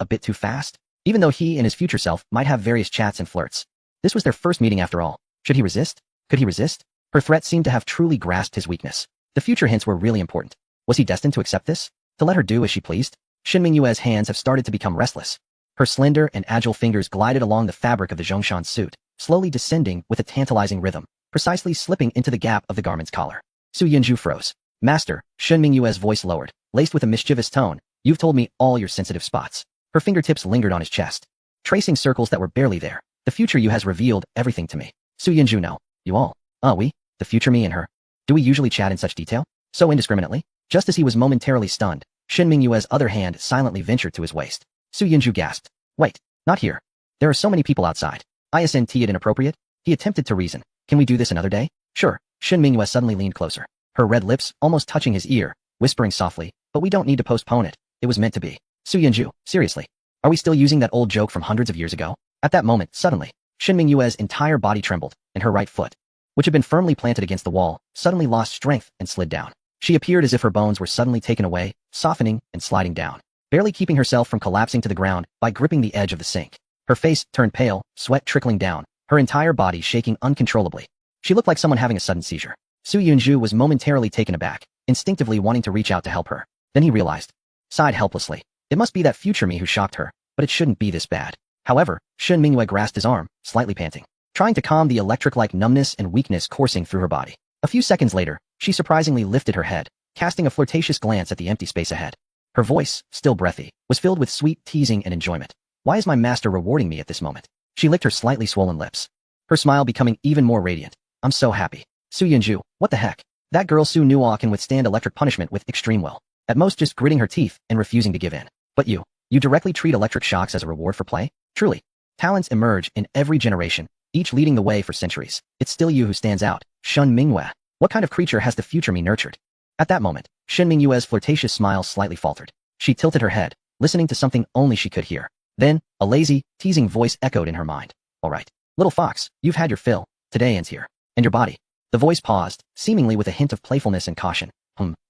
bit too fast? Even though he and his future self might have various chats and flirts. This was their first meeting after all. Should he resist? Could he resist? Her threat seemed to have truly grasped his weakness. The future hints were really important. Was he destined to accept this? To let her do as she pleased? Shin Mingyue's hands have started to become restless. Her slender and agile fingers glided along the fabric of the Zhongshan suit, slowly descending with a tantalizing rhythm, precisely slipping into the gap of the garment's collar. Su Yunju froze. Master, Shin Mingyue's voice lowered, laced with a mischievous tone. You've told me all your sensitive spots. Her fingertips lingered on his chest, tracing circles that were barely there. The future you has revealed everything to me. Su Yunju, no. You all. We? The future me and her. Do we usually chat in such detail? So indiscriminately? Just as he was momentarily stunned, Shin Mingyue's other hand silently ventured to his waist. Su Yunju gasped. Wait, not here. There are so many people outside. Isn't it inappropriate? He attempted to reason. Can we do this another day? Sure. Shin Mingyue suddenly leaned closer, her red lips almost touching his ear, whispering softly, but we don't need to postpone it. It was meant to be. Su Yunju, seriously. Are we still using that old joke from hundreds of years ago? At that moment, suddenly, Shin Mingyue's entire body trembled, and her right foot, which had been firmly planted against the wall, suddenly lost strength and slid down. She appeared as if her bones were suddenly taken away, softening and sliding down, barely keeping herself from collapsing to the ground by gripping the edge of the sink. Her face turned pale, sweat trickling down, her entire body shaking uncontrollably. She looked like someone having a sudden seizure. Su Yunju was momentarily taken aback, instinctively wanting to reach out to help her. Then he realized. Sighed helplessly. It must be that future me who shocked her, but it shouldn't be this bad. However, Shin Mingyue grasped his arm, slightly panting, trying to calm the electric-like numbness and weakness coursing through her body. A few seconds later, she surprisingly lifted her head, casting a flirtatious glance at the empty space ahead. Her voice, still breathy, was filled with sweet teasing and enjoyment. Why is my master rewarding me at this moment? She licked her slightly swollen lips, her smile becoming even more radiant. I'm so happy. Su Yunju, what the heck? That girl Su Nuo can withstand electric punishment with extreme will. At most just gritting her teeth and refusing to give in. But you directly treat electric shocks as a reward for play? Truly. Talents emerge in every generation, each leading the way for centuries. It's still you who stands out, Shin Mingyue. What kind of creature has the future me nurtured? At that moment, Shin Mingyue's flirtatious smile slightly faltered. She tilted her head, listening to something only she could hear. Then, a lazy, teasing voice echoed in her mind. All right. Little fox, you've had your fill. Today ends here. And your body. The voice paused, seemingly with a hint of playfulness and caution.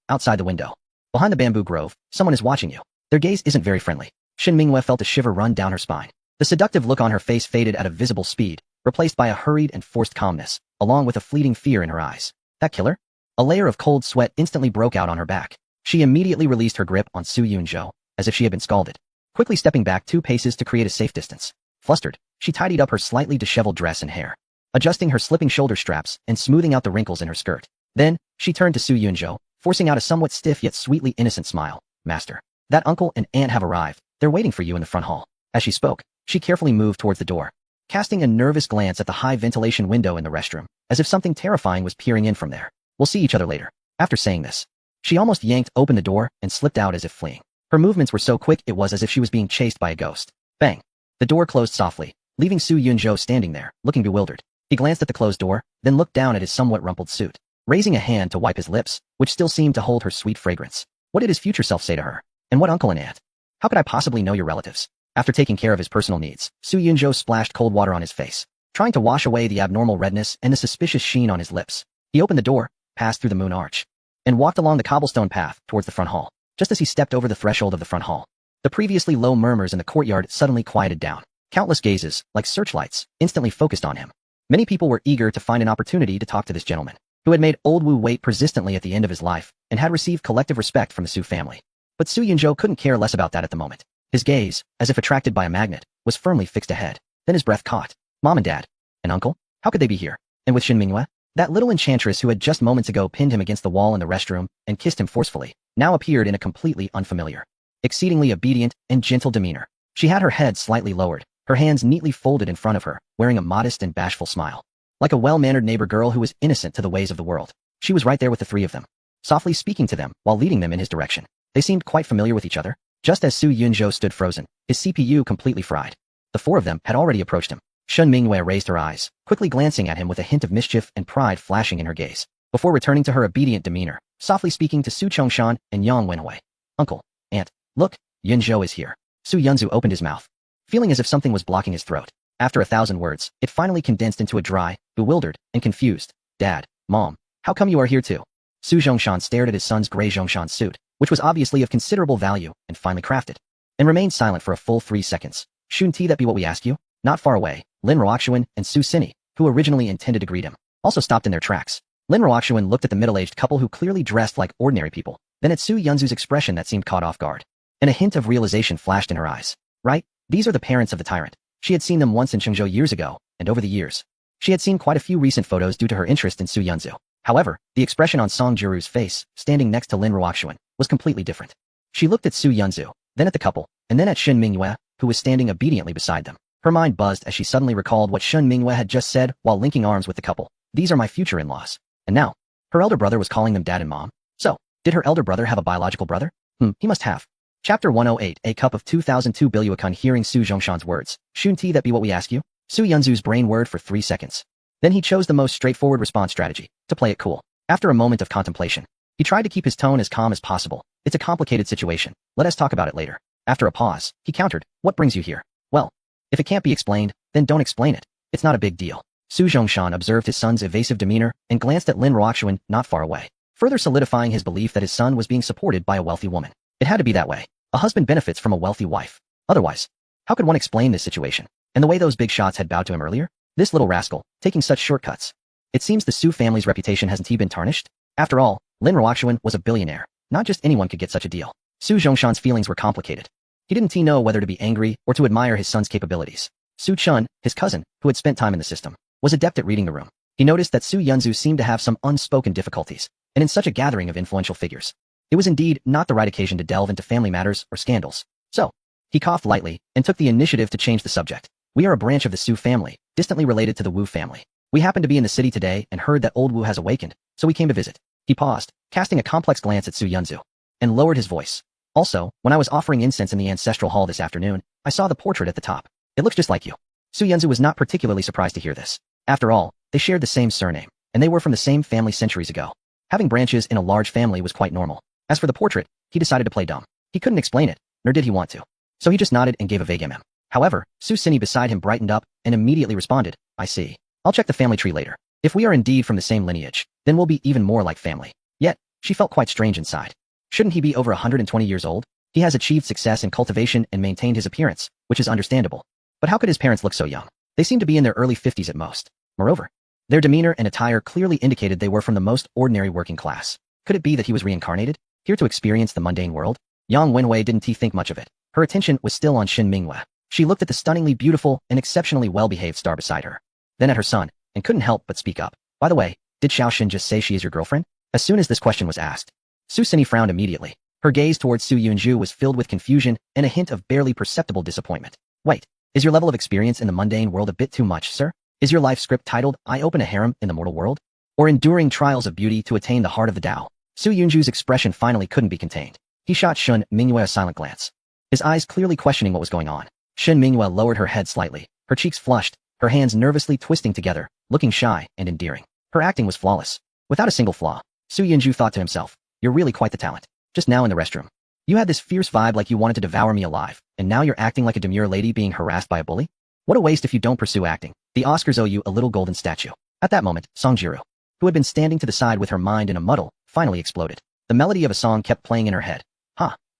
Outside the window. Behind the bamboo grove, someone is watching you. Their gaze isn't very friendly. Shin Mingyue felt a shiver run down her spine. The seductive look on her face faded at a visible speed, replaced by a hurried and forced calmness, along with a fleeting fear in her eyes. That killer? A layer of cold sweat instantly broke out on her back. She immediately released her grip on Su Yunju, as if she had been scalded, quickly stepping back 2 paces to create a safe distance. Flustered, she tidied up her slightly disheveled dress and hair, adjusting her slipping shoulder straps and smoothing out the wrinkles in her skirt. Then, she turned to Su Yunju, forcing out a somewhat stiff yet sweetly innocent smile. Master, that uncle and aunt have arrived. They're waiting for you in the front hall. As she spoke, she carefully moved towards the door, casting a nervous glance at the high ventilation window in the restroom, as if something terrifying was peering in from there. We'll see each other later. After saying this, she almost yanked open the door and slipped out as if fleeing. Her movements were so quick it was as if she was being chased by a ghost. Bang! The door closed softly, leaving Su Yunju standing there, looking bewildered. He glanced at the closed door, then looked down at his somewhat rumpled suit, raising a hand to wipe his lips, which still seemed to hold her sweet fragrance. What did his future self say to her? And what uncle and aunt? How could I possibly know your relatives? After taking care of his personal needs, Su Yunju splashed cold water on his face, trying to wash away the abnormal redness and the suspicious sheen on his lips. He opened the door, passed through the moon arch, and walked along the cobblestone path towards the front hall. Just as he stepped over the threshold of the front hall, the previously low murmurs in the courtyard suddenly quieted down. Countless gazes, like searchlights, instantly focused on him. Many people were eager to find an opportunity to talk to this gentleman, who had made Old Wu wait persistently at the end of his life, and had received collective respect from the Su family. But Su Yunju couldn't care less about that at the moment. His gaze, as if attracted by a magnet, was firmly fixed ahead. Then his breath caught. Mom and Dad. And Uncle? How could they be here? And with Shin Mingyue? That little enchantress who had just moments ago pinned him against the wall in the restroom and kissed him forcefully, now appeared in a completely unfamiliar, exceedingly obedient and gentle demeanor. She had her head slightly lowered, her hands neatly folded in front of her, wearing a modest and bashful smile. Like a well-mannered neighbor girl who was innocent to the ways of the world. She was right there with the 3 of them, softly speaking to them while leading them in his direction. They seemed quite familiar with each other. Just as Su Yunju stood frozen, his CPU completely fried. The 4 of them had already approached him. Shin Mingyue raised her eyes, quickly glancing at him with a hint of mischief and pride flashing in her gaze, before returning to her obedient demeanor, softly speaking to Su Chongshan and Yang Wenhui. Uncle, aunt, look, Yunju is here. Su Yunzu opened his mouth, feeling as if something was blocking his throat. After 1,000 words, it finally condensed into a dry, bewildered, and confused, Dad, Mom, how come you are here too? Su Zhongshan stared at his son's gray Zhongshan suit, which was obviously of considerable value and finely crafted. and remained silent for a full 3 seconds. Shouldn't that be what we ask you? Not far away, Lin Roakshuan and Su Sini, who originally intended to greet him, also stopped in their tracks. Lin Roakshuan looked at the middle-aged couple who clearly dressed like ordinary people, then at Su Yunzu's expression that seemed caught off guard. And a hint of realization flashed in her eyes. Right? These are the parents of the tyrant. She had seen them once in Chengzhou years ago, and over the years, she had seen quite a few recent photos due to her interest in Su Yunzu. However, the expression on Song Jiru's face, standing next to Lin Roakshuan, was completely different. She looked at Su Yunzu, then at the couple, and then at Shen Mingyue, who was standing obediently beside them. Her mind buzzed as she suddenly recalled what Shen Mingyue had just said while linking arms with the couple. These are my future in-laws. And now, her elder brother was calling them dad and mom. So, did her elder brother have a biological brother? He must have. Chapter 108, A Cup of 2002. Biluakun hearing Su Zhongshan's words. Shouldn't that be what we ask you? Su Yunzu's brain whirred for 3 seconds. Then he chose the most straightforward response strategy, to play it cool. After a moment of contemplation, he tried to keep his tone as calm as possible. It's a complicated situation. Let us talk about it later. After a pause, he countered, what brings you here? Well, if it can't be explained, then don't explain it. It's not a big deal. Su Zhongshan observed his son's evasive demeanor and glanced at Lin Roakshuan not far away, further solidifying his belief that his son was being supported by a wealthy woman. It had to be that way. A husband benefits from a wealthy wife. Otherwise, how could one explain this situation? And the way those big shots had bowed to him earlier? This little rascal, taking such shortcuts. It seems the Su family's reputation hasn't been tarnished? After all, Lin Roakshuan was a billionaire. Not just anyone could get such a deal. Su Zhongshan's feelings were complicated. He didn't know whether to be angry or to admire his son's capabilities. Su Chun, his cousin, who had spent time in the system, was adept at reading the room. He noticed that Su Yunzu seemed to have some unspoken difficulties, and in such a gathering of influential figures, it was indeed not the right occasion to delve into family matters or scandals. So, he coughed lightly and took the initiative to change the subject. We are a branch of the Su family, distantly related to the Wu family. We happened to be in the city today and heard that old Wu has awakened, so we came to visit. He paused, casting a complex glance at Su Yunzu, and lowered his voice. Also, when I was offering incense in the ancestral hall this afternoon, I saw the portrait at the top. It looks just like you. Su Yunzu was not particularly surprised to hear this. After all, they shared the same surname, and they were from the same family centuries ago. Having branches in a large family was quite normal. As for the portrait, he decided to play dumb. He couldn't explain it, nor did he want to. So he just nodded and gave a vague mm. However, Su Sini beside him brightened up and immediately responded, I see. I'll check the family tree later. If we are indeed from the same lineage, then we'll be even more like family. Yet, she felt quite strange inside. Shouldn't he be over 120 years old? He has achieved success in cultivation and maintained his appearance, which is understandable. But how could his parents look so young? They seemed to be in their early 50s at most. Moreover, their demeanor and attire clearly indicated they were from the most ordinary working class. Could it be that he was reincarnated, here to experience the mundane world? Yang Wenwei didn't think much of it. Her attention was still on Shen Mingyue. She looked at the stunningly beautiful and exceptionally well-behaved star beside her, then at her son, and couldn't help but speak up. By the way, did Xiao Xin just say she is your girlfriend? As soon as this question was asked, Su Sini frowned immediately. Her gaze towards Su Yunju was filled with confusion and a hint of barely perceptible disappointment. Wait, is your level of experience in the mundane world a bit too much, sir? Is your life script titled, I Open a Harem in the Mortal World? Or Enduring Trials of Beauty to Attain the Heart of the Tao? Su Yunju's expression finally couldn't be contained. He shot Shen Mingyue a silent glance, his eyes clearly questioning what was going on. Shen Mingyue lowered her head slightly, her cheeks flushed, her hands nervously twisting together, looking shy and endearing. Her acting was flawless, without a single flaw. Su Yunju thought to himself, you're really quite the talent. Just now in the restroom, you had this fierce vibe like you wanted to devour me alive, and now you're acting like a demure lady being harassed by a bully? What a waste if you don't pursue acting. The Oscars owe you a little golden statue. At that moment, Song Jiru, who had been standing to the side with her mind in a muddle, finally exploded. The melody of a song kept playing in her head.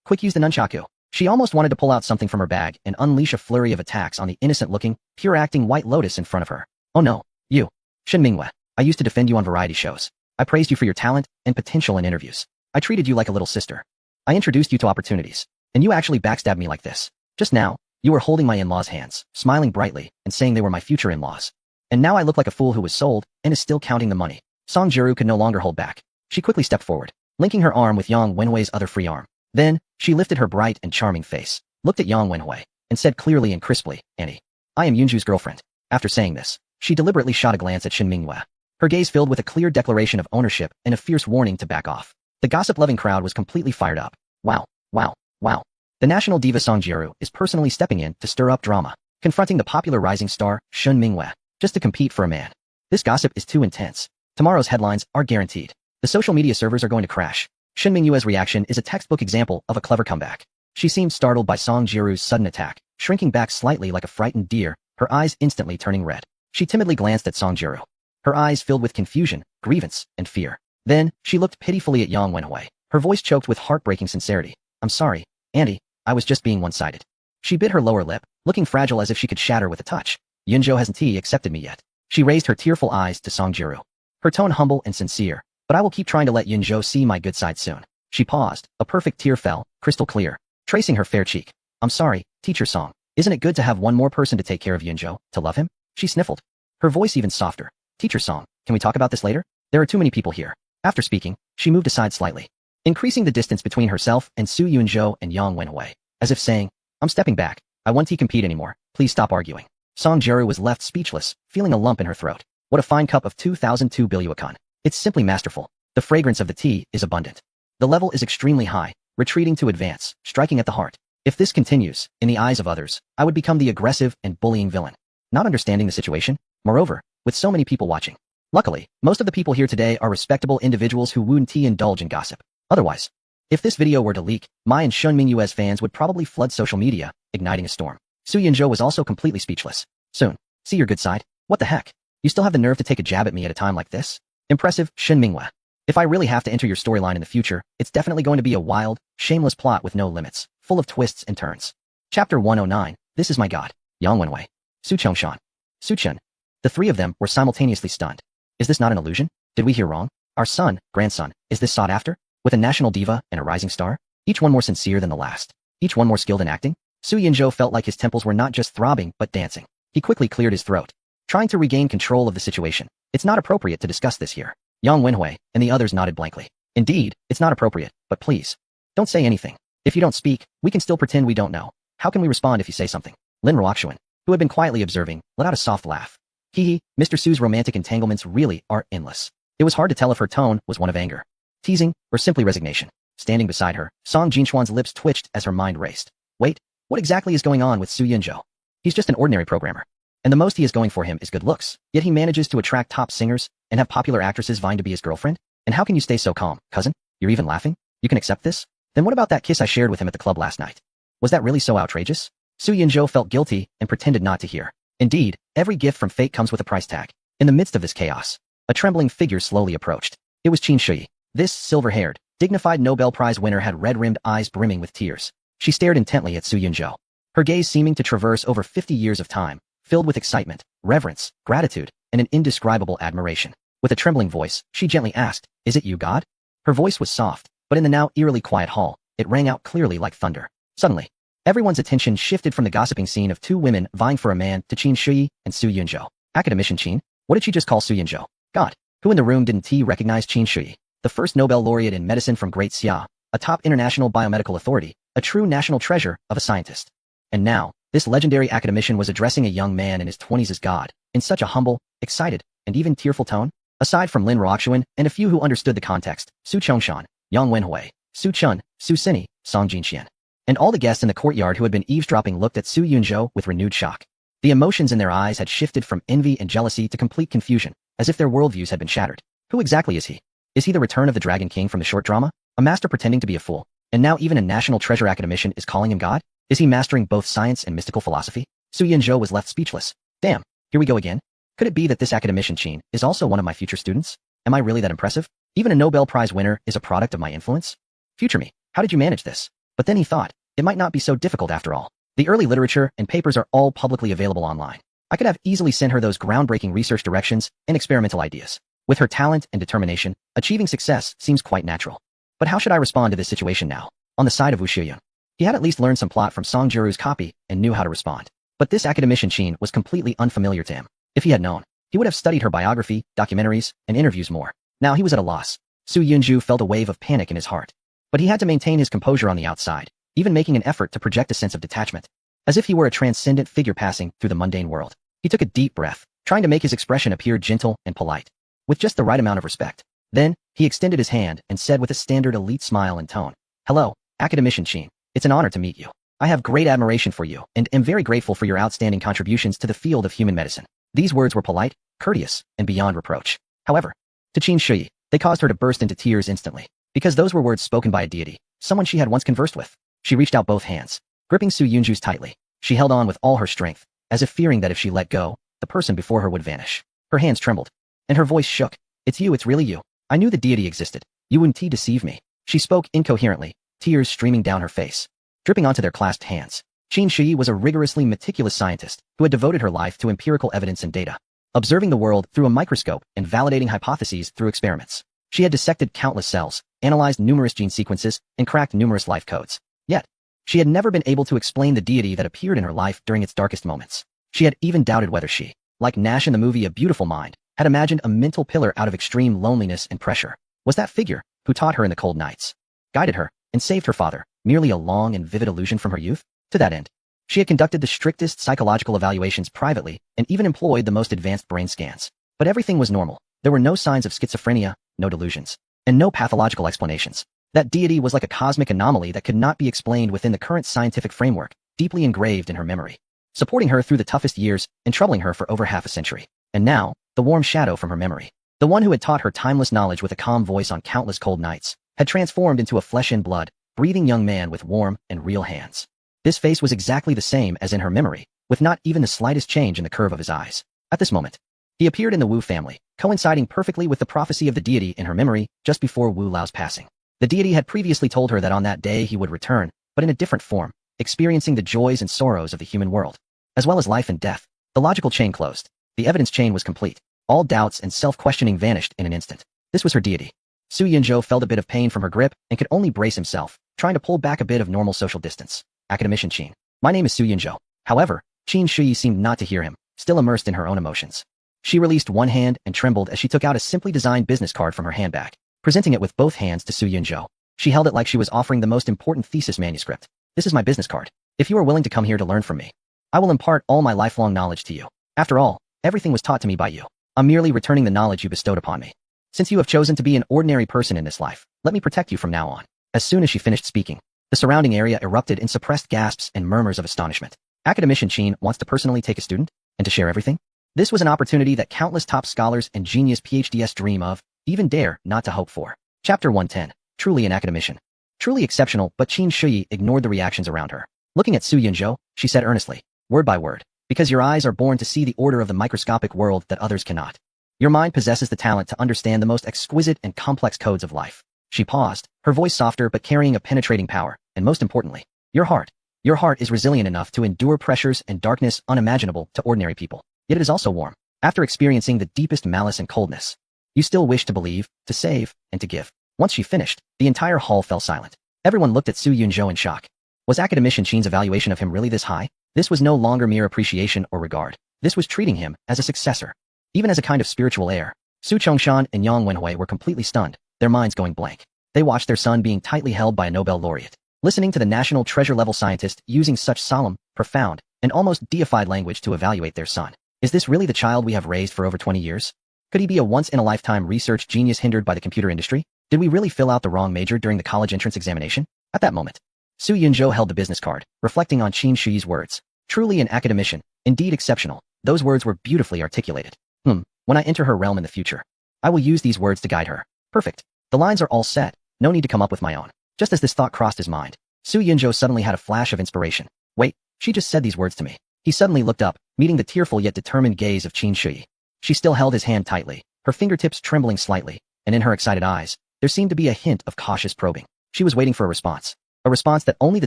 Quick, use the nunchaku. She almost wanted to pull out something from her bag and unleash a flurry of attacks on the innocent-looking, pure-acting White Lotus in front of her. Oh no, you. Shen Mingyue, I used to defend you on variety shows. I praised you for your talent and potential in interviews. I treated you like a little sister. I introduced you to opportunities, and you actually backstabbed me like this. Just now, you were holding my in-laws' hands, smiling brightly, and saying they were my future in-laws. And now I look like a fool who was sold and is still counting the money. Song Jiru could no longer hold back. She quickly stepped forward, linking her arm with Yang Wenhui's other free arm. Then, she lifted her bright and charming face, looked at Yang Wenhui, and said clearly and crisply, Annie, I am Yunju's girlfriend. After saying this, she deliberately shot a glance at Shen Mingyue, her gaze filled with a clear declaration of ownership and a fierce warning to back off. The gossip-loving crowd was completely fired up. Wow, wow, wow. The national diva Song Jiru is personally stepping in to stir up drama, confronting the popular rising star, Shen Mingyue, just to compete for a man. This gossip is too intense. Tomorrow's headlines are guaranteed. The social media servers are going to crash. Shen Mingyue's reaction is a textbook example of a clever comeback. She seemed startled by Song Jiru's sudden attack, shrinking back slightly like a frightened deer, her eyes instantly turning red. She timidly glanced at Song Jiru, her eyes filled with confusion, grievance, and fear. Then, she looked pitifully at Yang Wenhui, her voice choked with heartbreaking sincerity. I'm sorry, Andy, I was just being one-sided. She bit her lower lip, looking fragile as if she could shatter with a touch. Yunzhou hasn't accepted me yet. She raised her tearful eyes to Song Jiru. Her tone humble and sincere, but I will keep trying to let Yunzhou see my good side soon. She paused. A perfect tear fell, crystal clear, tracing her fair cheek. I'm sorry, Teacher Song. Isn't it good to have one more person to take care of Yunzhou, to love him? She sniffled. Her voice even softer. Teacher Song, can we talk about this later? There are too many people here. After speaking, she moved aside slightly, increasing the distance between herself and Su Yunzhou and Yang Wenhui, as if saying, I'm stepping back. I won't compete anymore. Please stop arguing. Song Jiru was left speechless, feeling a lump in her throat. What a fine cup of 2002 Bilyuakan. It's simply masterful. The fragrance of the tea is abundant. The level is extremely high, retreating to advance, striking at the heart. If this continues, in the eyes of others, I would become the aggressive and bullying villain. Not understanding the situation, moreover, with so many people watching. Luckily, most of the people here today are respectable individuals who wouldn't indulge in gossip. Otherwise, if this video were to leak, Mai and Shun Mingyue's fans would probably flood social media, igniting a storm. Su Yunzhou was also completely speechless. Soon. See your good side? What the heck? You still have the nerve to take a jab at me at a time like this? Impressive, Shun Mingyue. If I really have to enter your storyline in the future, it's definitely going to be a wild, shameless plot with no limits, full of twists and turns. Chapter 109, This is My God. Yang Wenhui. Su Chongshan. Su Chen. The three of them were simultaneously stunned. Is this not an illusion? Did we hear wrong? Our son, grandson, is this sought after? With a national diva and a rising star? Each one more sincere than the last. Each one more skilled in acting? Su Yunzhou felt like his temples were not just throbbing, but dancing. He quickly cleared his throat, trying to regain control of the situation. It's not appropriate to discuss this here. Yang Wenhui and the others nodded blankly. Indeed, it's not appropriate, but please, don't say anything. If you don't speak, we can still pretend we don't know. How can we respond if you say something? Lin Ruoxuan, who had been quietly observing, let out a soft laugh. Hee, Mr. Su's romantic entanglements really are endless. It was hard to tell if her tone was one of anger, teasing, or simply resignation. Standing beside her, Song Jinchuan's lips twitched as her mind raced. Wait, what exactly is going on with Su Yunzhou? He's just an ordinary programmer. And the most he is going for him is good looks, yet he manages to attract top singers and have popular actresses vying to be his girlfriend? And how can you stay so calm, cousin? You're even laughing? You can accept this? Then what about that kiss I shared with him at the club last night? Was that really so outrageous? Su Yunzhou felt guilty and pretended not to hear. Indeed, every gift from fate comes with a price tag. In the midst of this chaos, a trembling figure slowly approached. It was Qin Shui. This silver-haired, dignified Nobel Prize winner had red-rimmed eyes brimming with tears. She stared intently at Su Yunzhou, her gaze seeming to traverse over 50 years of time, filled with excitement, reverence, gratitude, and an indescribable admiration. With a trembling voice, she gently asked, Is it you, God? Her voice was soft, but in the now eerily quiet hall, it rang out clearly like thunder. Suddenly, everyone's attention shifted from the gossiping scene of two women vying for a man to Qin Shui and Su Yunzhou. Academician Qin? What did she just call Su Yunzhou? God, who in the room didn't recognize Qin Shui, the first Nobel laureate in medicine from Great Xia, a top international biomedical authority, a true national treasure of a scientist. And now, this legendary academician was addressing a young man in his 20s as God, in such a humble, excited, and even tearful tone. Aside from Lin Ruoxuan and a few who understood the context, Su Chongshan, Yang Wenhui, Su Chun, Su Sini, Song Jinxian, and all the guests in the courtyard who had been eavesdropping looked at Su Yunzhou with renewed shock. The emotions in their eyes had shifted from envy and jealousy to complete confusion, as if their worldviews had been shattered. Who exactly is he? Is he the return of the Dragon King from the short drama? A master pretending to be a fool, and now even a national treasure academician is calling him God? Is he mastering both science and mystical philosophy? Su Yunzhou was left speechless. Damn, here we go again. Could it be that this academician Qin is also one of my future students? Am I really that impressive? Even a Nobel Prize winner is a product of my influence? Future me, how did you manage this? But then he thought, it might not be so difficult after all. The early literature and papers are all publicly available online. I could have easily sent her those groundbreaking research directions and experimental ideas. With her talent and determination, achieving success seems quite natural. But how should I respond to this situation now? On the side of Wu Shiyun, he had at least learned some plot from Song Jiru's copy and knew how to respond. But this academician Qin was completely unfamiliar to him. If he had known, he would have studied her biography, documentaries, and interviews more. Now he was at a loss. Su Yunzhou felt a wave of panic in his heart. But he had to maintain his composure on the outside, even making an effort to project a sense of detachment, as if he were a transcendent figure passing through the mundane world. He took a deep breath, trying to make his expression appear gentle and polite, with just the right amount of respect. Then, he extended his hand and said with a standard elite smile and tone, Hello, academician Qin. It's an honor to meet you. I have great admiration for you and am very grateful for your outstanding contributions to the field of human medicine. These words were polite, courteous, and beyond reproach. However, to Qin Shui, they caused her to burst into tears instantly, because those were words spoken by a deity, someone she had once conversed with. She reached out both hands, gripping Su Yunzhou's tightly. She held on with all her strength, as if fearing that if she let go, the person before her would vanish. Her hands trembled, and her voice shook. It's you, it's really you. I knew the deity existed. You wouldn't deceive me. She spoke incoherently, tears streaming down her face. dripping onto their clasped hands. Qin Shi was a rigorously meticulous scientist who had devoted her life to empirical evidence and data, observing the world through a microscope and validating hypotheses through experiments. She had dissected countless cells, analyzed numerous gene sequences, and cracked numerous life codes. Yet, she had never been able to explain the deity that appeared in her life during its darkest moments. She had even doubted whether she, like Nash in the movie A Beautiful Mind, had imagined a mental pillar out of extreme loneliness and pressure. Was that figure, who taught her in the cold nights, guided her, and saved her father, merely a long and vivid illusion from her youth? To that end, she had conducted the strictest psychological evaluations privately and even employed the most advanced brain scans. But everything was normal. There were no signs of schizophrenia, no delusions, and no pathological explanations. That deity was like a cosmic anomaly that could not be explained within the current scientific framework, deeply engraved in her memory, supporting her through the toughest years and troubling her for over half a century. And now, the warm shadow from her memory, the one who had taught her timeless knowledge with a calm voice on countless cold nights, had transformed into a flesh and blood, breathing young man with warm and real hands. This face was exactly the same as in her memory, with not even the slightest change in the curve of his eyes. At this moment, he appeared in the Wu family, coinciding perfectly with the prophecy of the deity in her memory just before Wu Lao's passing. The deity had previously told her that on that day he would return, but in a different form, experiencing the joys and sorrows of the human world, as well as life and death. The logical chain closed. The evidence chain was complete. All doubts and self-questioning vanished in an instant. This was her deity. Su Yunzhou felt a bit of pain from her grip and could only brace himself, trying to pull back a bit of normal social distance. Academician Qin. My name is Su Yunzhou. However, Qin Shi seemed not to hear him, still immersed in her own emotions. She released one hand and trembled as she took out a simply designed business card from her handbag, presenting it with both hands to Su Yunzhou. She held it like she was offering the most important thesis manuscript. This is my business card. If you are willing to come here to learn from me, I will impart all my lifelong knowledge to you. After all, everything was taught to me by you. I'm merely returning the knowledge you bestowed upon me. Since you have chosen to be an ordinary person in this life, let me protect you from now on. As soon as she finished speaking, the surrounding area erupted in suppressed gasps and murmurs of astonishment. Academician Qin wants to personally take a student and to share everything? This was an opportunity that countless top scholars and genius PhDs dream of, even dare not to hope for. Chapter 110. Truly an academician. Truly exceptional, but Qin Shi ignored the reactions around her. Looking at Su Yunzhou, she said earnestly, word by word, because your eyes are born to see the order of the microscopic world that others cannot. Your mind possesses the talent to understand the most exquisite and complex codes of life. She paused, her voice softer but carrying a penetrating power, and most importantly, your heart. Your heart is resilient enough to endure pressures and darkness unimaginable to ordinary people. Yet it is also warm. After experiencing the deepest malice and coldness, you still wish to believe, to save, and to give. Once she finished, the entire hall fell silent. Everyone looked at Su Yunzhou in shock. Was Academician Qin's evaluation of him really this high? This was no longer mere appreciation or regard. This was treating him as a successor, even as a kind of spiritual heir. Su Chongshan and Yang Wenhui were completely stunned, their minds going blank. They watched their son being tightly held by a Nobel laureate, listening to the national treasure-level scientist using such solemn, profound, and almost deified language to evaluate their son. Is this really the child we have raised for over 20 years? Could he be a once-in-a-lifetime research genius hindered by the computer industry? Did we really fill out the wrong major during the college entrance examination? At that moment, Su Yunzhou held the business card, reflecting on Qin Shi's words. Truly an academician, indeed exceptional. Those words were beautifully articulated. When I enter her realm in the future, I will use these words to guide her. Perfect. The lines are all set. No need to come up with my own. Just as this thought crossed his mind, Su Yunzhou suddenly had a flash of inspiration. Wait, she just said these words to me. He suddenly looked up, meeting the tearful yet determined gaze of Qin Shi. She still held his hand tightly, her fingertips trembling slightly, and in her excited eyes, there seemed to be a hint of cautious probing. She was waiting for a response that only the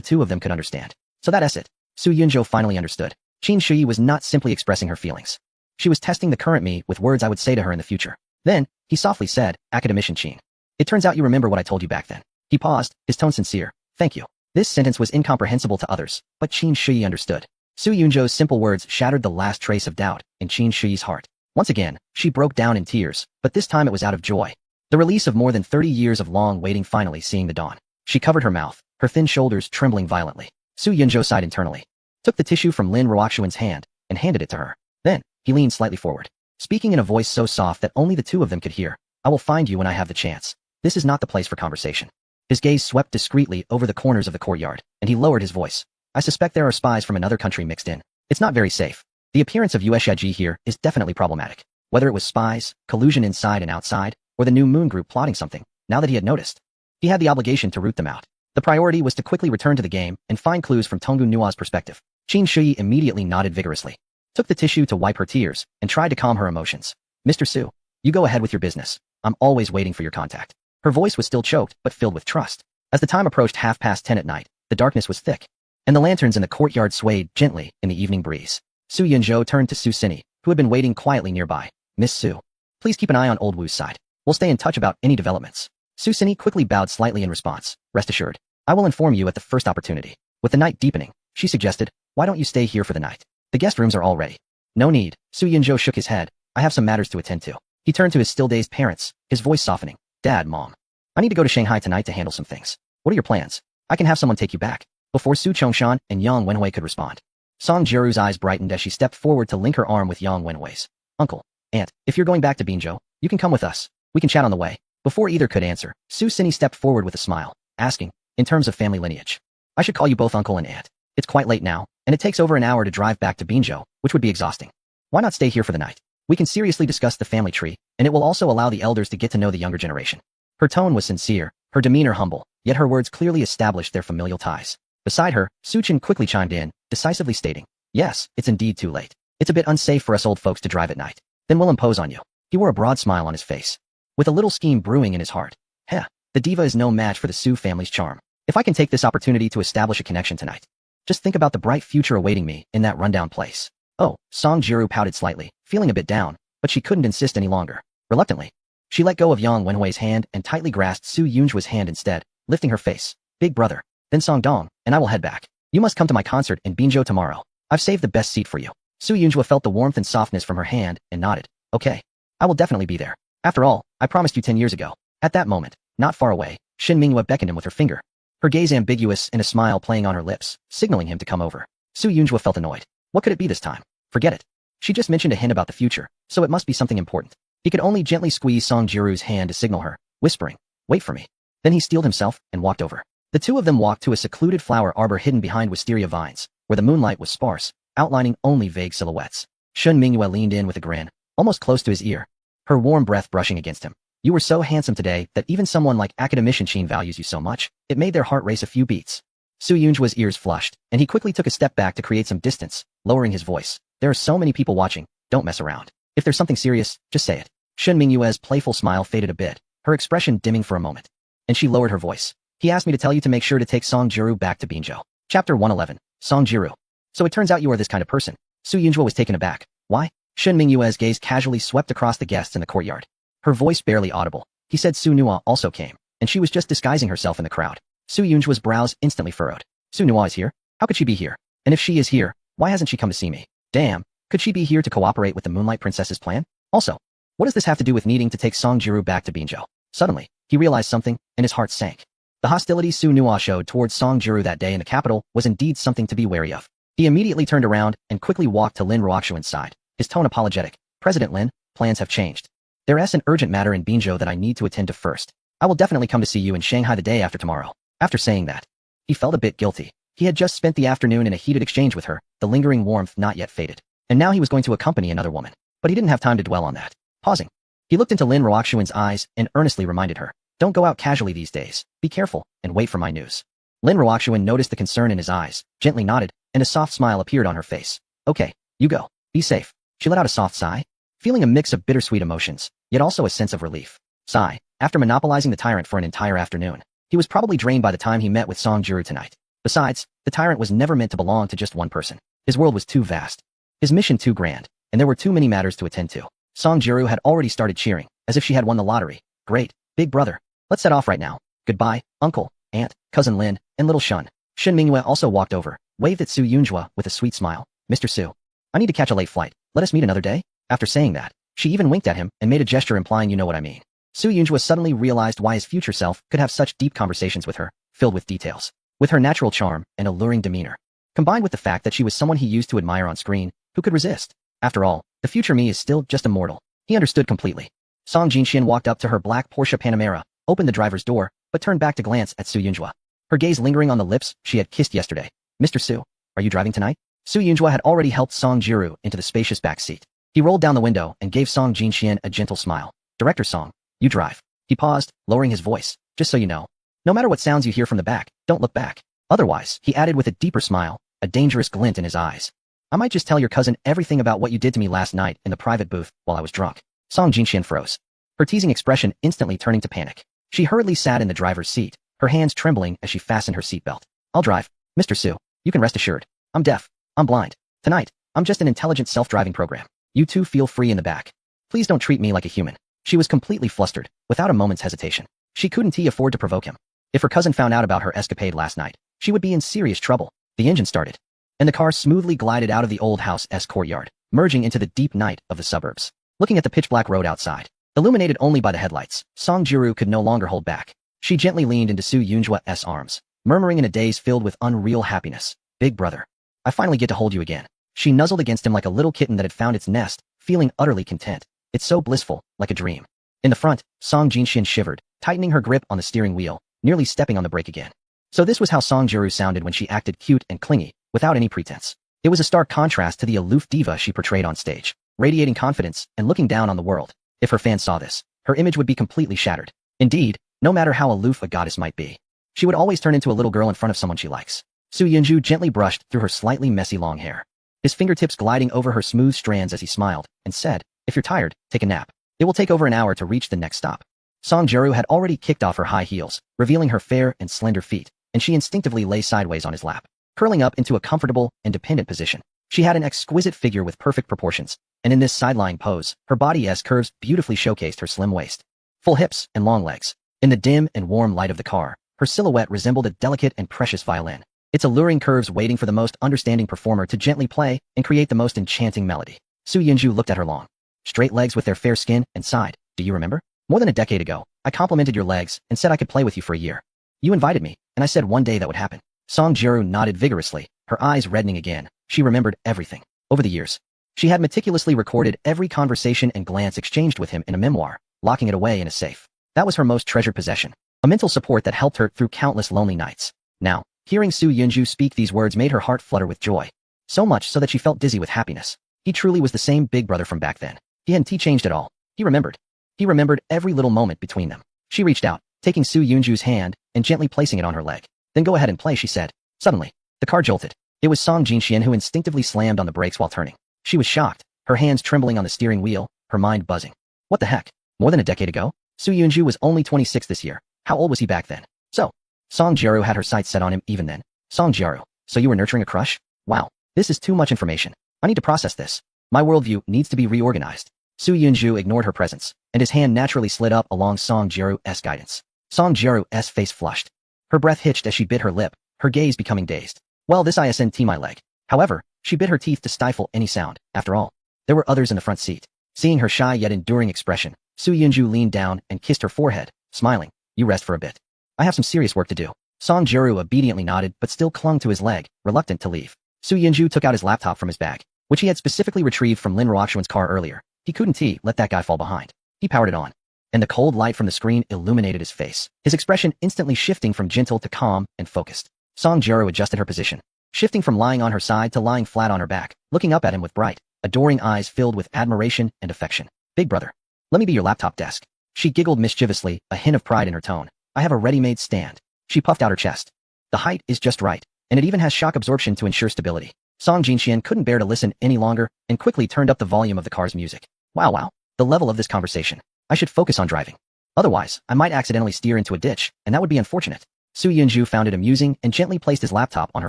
two of them could understand. So that's it. Su Yunzhou finally understood. Qin Shi was not simply expressing her feelings. She was testing the current me with words I would say to her in the future. Then, he softly said, Academician Qin. It turns out you remember what I told you back then. He paused, his tone sincere. Thank you. This sentence was incomprehensible to others, but Qin Shi understood. Su Yunzhou's simple words shattered the last trace of doubt in Qin Shi's heart. Once again, she broke down in tears, but this time it was out of joy. The release of more than 30 years of long waiting finally seeing the dawn. She covered her mouth, her thin shoulders trembling violently. Su Yunzhou sighed internally, took the tissue from Lin Ruoxuan's hand, and handed it to her. Then, he leaned slightly forward, speaking in a voice so soft that only the two of them could hear. I will find you when I have the chance. This is not the place for conversation. His gaze swept discreetly over the corners of the courtyard, and he lowered his voice. I suspect there are spies from another country mixed in. It's not very safe. The appearance of Yueshiji here is definitely problematic. Whether it was spies, collusion inside and outside, or the New Moon Group plotting something, now that he had noticed, he had the obligation to root them out. The priority was to quickly return to the game and find clues from Tonggu Nua's perspective. Qin Shi immediately nodded vigorously, took the tissue to wipe her tears, and tried to calm her emotions. Mr. Su, you go ahead with your business. I'm always waiting for your contact. Her voice was still choked, but filled with trust. As the time approached 10:30 at night, The darkness was thick, and the lanterns in the courtyard swayed gently in the evening breeze. Su Yunzhou turned to Su Sinny, who had been waiting quietly nearby. Miss Su, please keep an eye on Old Wu's side. We'll stay in touch about any developments. Su Sinny quickly bowed slightly in response. Rest assured, I will inform you at the first opportunity. With the night deepening, she suggested, why don't you stay here for the night? The guest rooms are all ready. No need. Su Yunzhou shook his head. I have some matters to attend to. He turned to his still-dazed parents, his voice softening. Dad, Mom. I need to go to Shanghai tonight to handle some things. What are your plans? I can have someone take you back. Before Su Chongshan and Yang Wenhui could respond, Song Jiru's eyes brightened as she stepped forward to link her arm with Yang Wenhui's. Uncle, Aunt, if you're going back to Binzhou, you can come with us. We can chat on the way. Before either could answer, Su Sinny stepped forward with a smile, asking, in terms of family lineage, I should call you both uncle and aunt. It's quite late now, and it takes over an hour to drive back to Binzhou, which would be exhausting. Why not stay here for the night? We can seriously discuss the family tree, and it will also allow the elders to get to know the younger generation. Her tone was sincere, her demeanor humble, yet her words clearly established their familial ties. Beside her, Su Chen quickly chimed in, decisively stating, yes, it's indeed too late. It's a bit unsafe for us old folks to drive at night. Then we'll impose on you. He wore a broad smile on his face, with a little scheme brewing in his heart. Heh, the diva is no match for the Su family's charm. If I can take this opportunity to establish a connection tonight, just think about the bright future awaiting me in that rundown place. Oh, Song Jiru pouted slightly, feeling a bit down, but she couldn't insist any longer. Reluctantly, she let go of Yang Wenhui's hand and tightly grasped Su Yunzhua's hand instead, lifting her face. Big brother, then Song Dong, and I will head back. You must come to my concert in Binzhou tomorrow. I've saved the best seat for you. Su Yunzhua felt the warmth and softness from her hand and nodded. Okay, I will definitely be there. After all, I promised you 10 years ago. At that moment, not far away, Shin Mingyue beckoned him with her finger, her gaze ambiguous and a smile playing on her lips, signaling him to come over. Su Yunzhua felt annoyed. What could it be this time? Forget it. She just mentioned a hint about the future, so it must be something important. He could only gently squeeze Song Jiru's hand to signal her, whispering, wait for me. Then he steeled himself and walked over. The two of them walked to a secluded flower arbor hidden behind wisteria vines, where the moonlight was sparse, outlining only vague silhouettes. Shin Mingyue leaned in with a grin, almost close to his ear, her warm breath brushing against him. You were so handsome today that even someone like Academician Qin values you so much, it made their heart race a few beats. Su Yunzhua's ears flushed, and he quickly took a step back to create some distance, lowering his voice. There are so many people watching, don't mess around. If there's something serious, just say it. Shin Mingyue's playful smile faded a bit, her expression dimming for a moment, and she lowered her voice. He asked me to tell you to make sure to take Song Jiru back to Binzhou. Chapter 111. Song Jiru. So it turns out you are this kind of person. Su Yunzhua was taken aback. Why? Shin Mingyue's gaze casually swept across the guests in the courtyard, her voice barely audible. He said Su Nua also came, and she was just disguising herself in the crowd. Su Yunzhua's brows instantly furrowed. Su Nua is here? How could she be here? And if she is here, why hasn't she come to see me? Damn, could she be here to cooperate with the Moonlight Princess's plan? Also, what does this have to do with needing to take Song Jiru back to Binzhou? Suddenly, he realized something, and his heart sank. The hostility Su Nua showed towards Song Jiru that day in the capital was indeed something to be wary of. He immediately turned around and quickly walked to Lin Ruoxuan's side, his tone apologetic. President Lin, plans have changed. There's an urgent matter in Binzhou that I need to attend to first. I will definitely come to see you in Shanghai the day after tomorrow. After saying that, he felt a bit guilty. He had just spent the afternoon in a heated exchange with her, the lingering warmth not yet faded. And now he was going to accompany another woman. But he didn't have time to dwell on that. Pausing, he looked into Lin Ruoxuan's eyes and earnestly reminded her, don't go out casually these days. Be careful, and wait for my news. Lin Ruoxuan noticed the concern in his eyes, gently nodded, and a soft smile appeared on her face. Okay, you go. Be safe. She let out a soft sigh, feeling a mix of bittersweet emotions, yet also a sense of relief. Sigh, after monopolizing the tyrant for an entire afternoon, he was probably drained by the time he met with Song Jiru tonight. Besides, the tyrant was never meant to belong to just one person. His world was too vast, his mission too grand, and there were too many matters to attend to. Song Jiru had already started cheering, as if she had won the lottery. Great, big brother. Let's set off right now. Goodbye, uncle, aunt, cousin Lin, and little Shun. Shin Mingyue also walked over, waved at Su Yunzhua with a sweet smile. Mr. Su, I need to catch a late flight. Let us meet another day? After saying that, she even winked at him and made a gesture implying you know what I mean. Su Yunzhua suddenly realized why his future self could have such deep conversations with her, filled with details. With her natural charm and alluring demeanor, combined with the fact that she was someone he used to admire on screen, who could resist? After all, the future me is still just a mortal. He understood completely. Song Jinxian walked up to her black Porsche Panamera, opened the driver's door, but turned back to glance at Su Yunzhua, her gaze lingering on the lips she had kissed yesterday. Mr. Su, are you driving tonight? Su Yunzhua had already helped Song Jiru into the spacious back seat. He rolled down the window and gave Song Jinxian a gentle smile. Director Song, you drive. He paused, lowering his voice. Just so you know, no matter what sounds you hear from the back, don't look back. Otherwise, he added with a deeper smile, a dangerous glint in his eyes. I might just tell your cousin everything about what you did to me last night in the private booth while I was drunk. Song Jinxian froze, her teasing expression instantly turning to panic. She hurriedly sat in the driver's seat, her hands trembling as she fastened her seatbelt. I'll drive. Mr. Su, you can rest assured. I'm deaf. I'm blind. Tonight, I'm just an intelligent self-driving program. You two feel free in the back. Please don't treat me like a human. She was completely flustered, without a moment's hesitation. She couldn't afford to provoke him. If her cousin found out about her escapade last night, she would be in serious trouble. The engine started, and the car smoothly glided out of the old house's courtyard, merging into the deep night of the suburbs. Looking at the pitch-black road outside, illuminated only by the headlights, Song Jiru could no longer hold back. She gently leaned into Su Yunjua's arms, murmuring in a daze filled with unreal happiness. Big brother. I finally get to hold you again. She nuzzled against him like a little kitten that had found its nest, feeling utterly content. It's so blissful, like a dream. In the front, Song Jinxian shivered, tightening her grip on the steering wheel, nearly stepping on the brake again. So this was how Song Jiru sounded when she acted cute and clingy, without any pretense. It was a stark contrast to the aloof diva she portrayed on stage, radiating confidence and looking down on the world. If her fans saw this, her image would be completely shattered. Indeed, no matter how aloof a goddess might be, she would always turn into a little girl in front of someone she likes. Su Yunju gently brushed through her slightly messy long hair, his fingertips gliding over her smooth strands as he smiled, and said, if you're tired, take a nap. It will take over an hour to reach the next stop. Song Jiru had already kicked off her high heels, revealing her fair and slender feet, and she instinctively lay sideways on his lap, curling up into a comfortable and dependent position. She had an exquisite figure with perfect proportions, and in this side-lying pose, her body's curves beautifully showcased her slim waist, full hips, and long legs. In the dim and warm light of the car, her silhouette resembled a delicate and precious violin, its alluring curves waiting for the most understanding performer to gently play and create the most enchanting melody. Su Yunju looked at her long, straight legs with their fair skin and sighed. Do you remember? More than a decade ago, I complimented your legs and said I could play with you for a year. You invited me, and I said one day that would happen. Song Jiru nodded vigorously, her eyes reddening again. She remembered everything. Over the years, she had meticulously recorded every conversation and glance exchanged with him in a memoir, locking it away in a safe. That was her most treasured possession, a mental support that helped her through countless lonely nights. Now, hearing Su Yunju speak these words made her heart flutter with joy, so much so that she felt dizzy with happiness. He truly was the same big brother from back then. He hadn't changed at all. He remembered. He remembered every little moment between them. She reached out, taking Su Yunju's hand and gently placing it on her leg. Then go ahead and play, she said. Suddenly, the car jolted. It was Song Jinxian who instinctively slammed on the brakes while turning. She was shocked, her hands trembling on the steering wheel, her mind buzzing. What the heck? More than a decade ago? Su Yunju was only 26 this year. How old was he back then? So, Song Jiru had her sights set on him even then. Song Jiru, so you were nurturing a crush? Wow, this is too much information. I need to process this. My worldview needs to be reorganized. Su Yunju ignored her presence, and his hand naturally slid up along Song Jiru's guidance. Song Jiru's face flushed. Her breath hitched as she bit her lip, her gaze becoming dazed. Well, this isn't my leg. However, she bit her teeth to stifle any sound. After all, there were others in the front seat. Seeing her shy yet enduring expression, Su Yunju leaned down and kissed her forehead, smiling. You rest for a bit. I have some serious work to do. Song Jiru obediently nodded but still clung to his leg, reluctant to leave. Su Yunju took out his laptop from his bag, which he had specifically retrieved from Lin Ruoxuan's car earlier. He couldn't let that guy fall behind. He powered it on, and the cold light from the screen illuminated his face, his expression instantly shifting from gentle to calm and focused. Song Jiru adjusted her position, shifting from lying on her side to lying flat on her back, looking up at him with bright, adoring eyes filled with admiration and affection. Big brother, let me be your laptop desk. She giggled mischievously, a hint of pride in her tone. I have a ready-made stand. She puffed out her chest. The height is just right, and it even has shock absorption to ensure stability. Song Jinxian couldn't bear to listen any longer and quickly turned up the volume of the car's music. Wow, the level of this conversation. I should focus on driving. Otherwise, I might accidentally steer into a ditch, and that would be unfortunate. Su Yunju found it amusing and gently placed his laptop on her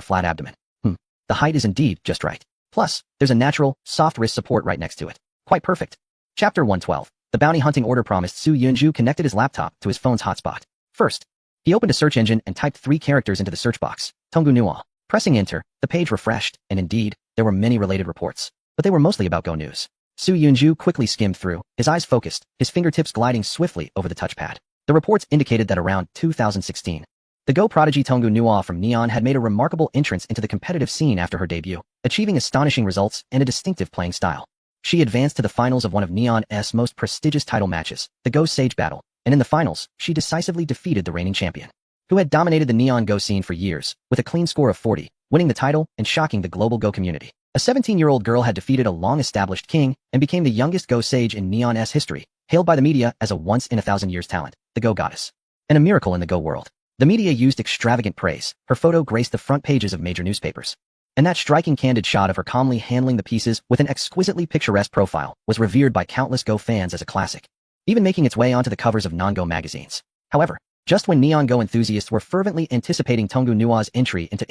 flat abdomen. The height is indeed just right. Plus, there's a natural, soft wrist support right next to it. Quite perfect. Chapter 112. The bounty hunting order promised. Su Yunju connected his laptop to his phone's hotspot. First, he opened a search engine and typed 3 characters into the search box. Tonggu Nuo. Pressing enter, the page refreshed, and indeed, there were many related reports, but they were mostly about Go News. Su Yunju quickly skimmed through, his eyes focused, his fingertips gliding swiftly over the touchpad. The reports indicated that around 2016, the Go prodigy Tonggu Nuo from Neon had made a remarkable entrance into the competitive scene after her debut, achieving astonishing results and a distinctive playing style. She advanced to the finals of one of Neon's most prestigious title matches, the Go Sage Battle, and in the finals, she decisively defeated the reigning champion, who had dominated the Neon Go scene for years, with a clean score of 40, winning the title and shocking the global Go community. A 17-year-old girl had defeated a long-established king and became the youngest Go Sage in Neon's history, hailed by the media as a once-in-a-thousand-years talent, the Go Goddess, and a miracle in the Go world. The media used extravagant praise. Her photo graced the front pages of major newspapers. And that striking candid shot of her calmly handling the pieces with an exquisitely picturesque profile was revered by countless Go fans as a classic, even making its way onto the covers of non-Go magazines. However, Just when Neon Go enthusiasts were fervently anticipating Tongu Nua's entry into